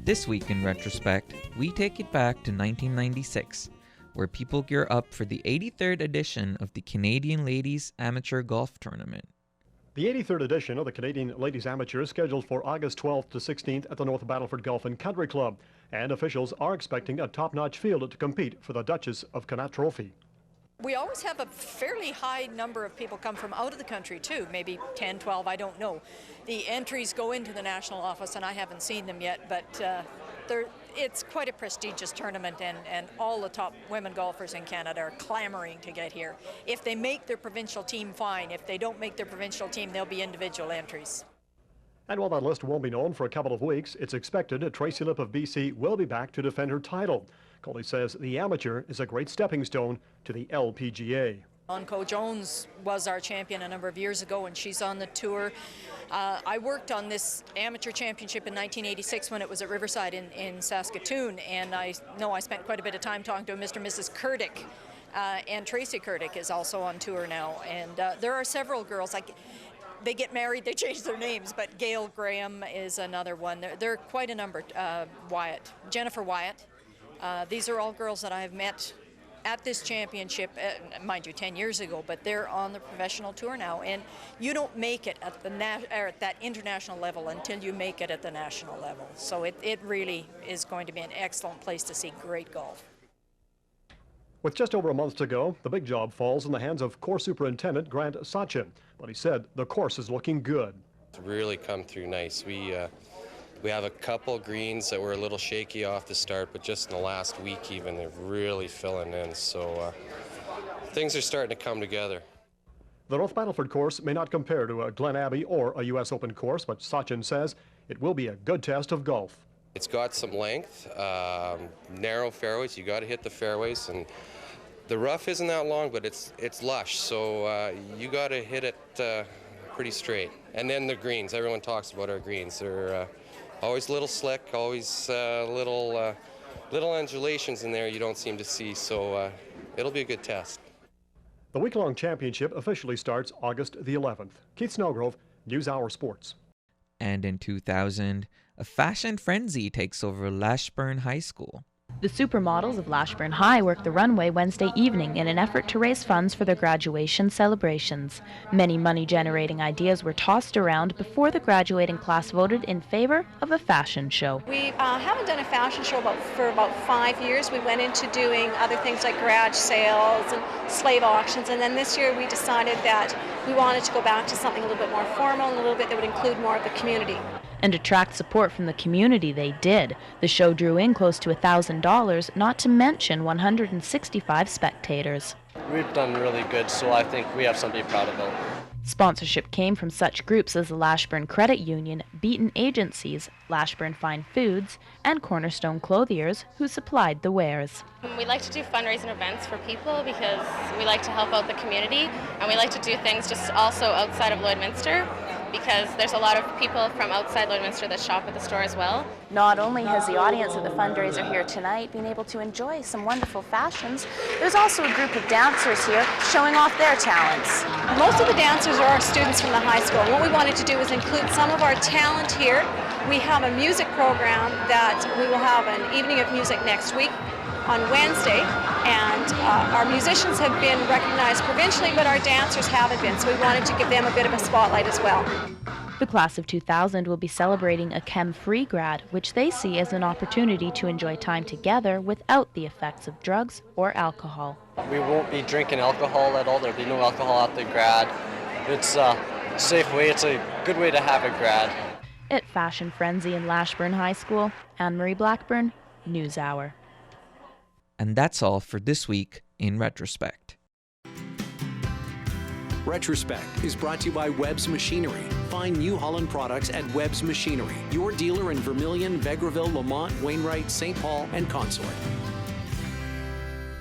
This week in Retrospect, we take it back to 1996, where people gear up for the 83rd edition of the Canadian Ladies Amateur Golf Tournament. The 83rd edition of the Canadian Ladies Amateur is scheduled for August 12th to 16th at the North Battleford Golf and Country Club, and officials are expecting a top-notch field to compete for the Duchess of Connaught Trophy. We always have a fairly high number of people come from out of the country too, maybe 10, 12, I don't know. The entries go into the national office and I haven't seen them yet, but it's quite a prestigious tournament, and all the top women golfers in Canada are clamoring to get here. If they make their provincial team, fine. If they don't make their provincial team, there'll be individual entries. And while that list won't be known for a couple of weeks, it's expected Tracy Lipp of BC will be back to defend her title. Coley says the amateur is a great stepping stone to the LPGA. Onco Jones was our champion a number of years ago, and she's on the tour. I worked on this amateur championship in 1986 when it was at Riverside in Saskatoon, and I know I spent quite a bit of time talking to Mr. and Mrs. Kurdick, and Tracy Kurdick is also on tour now. And there are several girls, like they get married, they change their names, but Gail Graham is another one. There are quite a number. Wyatt, Jennifer Wyatt. These are all girls that I have met at this championship, mind you, 10 years ago, but they're on the professional tour now, and you don't make it at the at that international level until you make it at the national level. So it really is going to be an excellent place to see great golf. With just over a month to go, the big job falls in the hands of course superintendent Grant Sachin, but he said the course is looking good. It's really come through nice. We have a couple greens that were a little shaky off the start, but just in the last week even, they're really filling in. So things are starting to come together. The North Battleford course may not compare to a Glen Abbey or a U.S. Open course, but Sachin says it will be a good test of golf. It's got some length, narrow fairways. You got to hit the fairways, and the rough isn't that long, but it's lush. So you got to hit it pretty straight. And then the greens. Everyone talks about our greens. They're always a little slick, always little undulations in there you don't seem to see, so it'll be a good test. The week-long championship officially starts August the 11th. Keith Snellgrove, NewsHour Sports. And in 2000, a fashion frenzy takes over Lashburn High School. The supermodels of Lashburn High worked the runway Wednesday evening in an effort to raise funds for their graduation celebrations. Many money-generating ideas were tossed around before the graduating class voted in favor of a fashion show. We haven't done a fashion show for about 5 years. We went into doing other things like garage sales and slave auctions, and then this year we decided that we wanted to go back to something a little bit more formal and a little bit that would include more of the community. And attract support from the community they did. The show drew in close to $1,000, not to mention 165 spectators. We've done really good, so I think we have something to be proud about. Sponsorship came from such groups as the Lashburn Credit Union, Beaton Agencies, Lashburn Fine Foods, and Cornerstone Clothiers, who supplied the wares. We like to do fundraising events for people because we like to help out the community, and we like to do things just also outside of Lloydminster, because there's a lot of people from outside Lloydminster that shop at the store as well. Not only has the audience at the fundraiser here tonight been able to enjoy some wonderful fashions, there's also a group of dancers here showing off their talents. Most of the dancers are our students from the high school, and what we wanted to do was include some of our talent here. We have a music program that we will have an evening of music next week on Wednesday, and our musicians have been recognized provincially, but our dancers haven't been, so we wanted to give them a bit of a spotlight as well. The class of 2000 will be celebrating a chem-free grad, which they see as an opportunity to enjoy time together without the effects of drugs or alcohol. We won't be drinking alcohol at all. There'll be no alcohol at the grad. It's a safe way. It's a good way to have a grad. At Fashion Frenzy in Lashburn High School, Anne-Marie Blackburn, NewsHour. And that's all for this week in Retrospect. Retrospect is brought to you by Webb's Machinery. Find New Holland products at Webb's Machinery, your dealer in Vermilion, Vegreville, Lamont, Wainwright, St. Paul, and Consort.